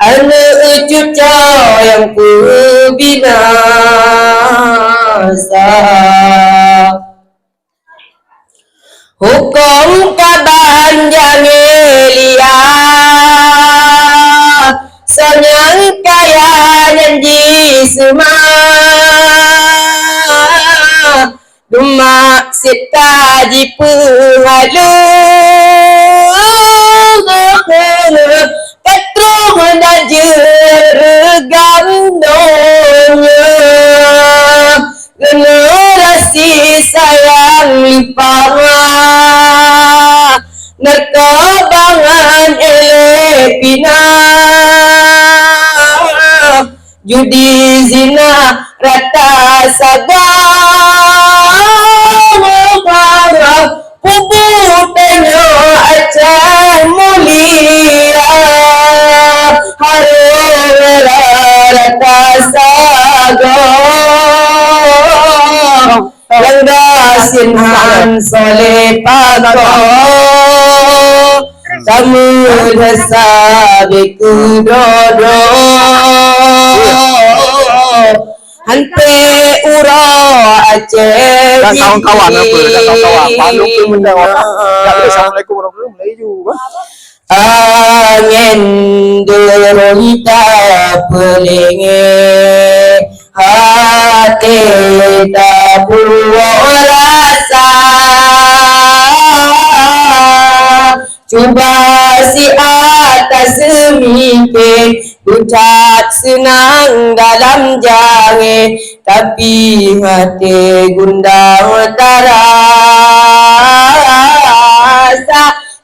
Anak cucu yang ku binasa, hukum kaban jangelia, sonyang kaya janji semua, Dumak sita dipengalu, Katruh dan jergandongnya, generasi sayang lipara, nerkabangan elepina, judi zina rata sagara, puputnya acan mulia, harora rata sagara, langgasinhan soleh pago, samudasa bikudodo, hante uro Aceh. Dan kawan-kawan apa? Dan kawan-kawan. Palu pun menjawab. Assalamualaikum warahmatullahi wabarakatuh. Angin derita pelingi, hati tak puas rasa. Cuba si atas semikir, ucap senang dalam jange, tapi hati gundah terasa.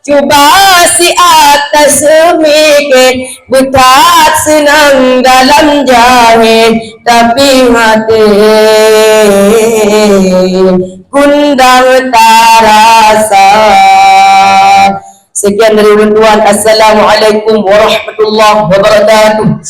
Cuba si atas semikir, ucap senang dalam jange, tapi hati gundah terasa. Sekian dari Tuhan. Assalamualaikum warahmatullahi wabarakatuh.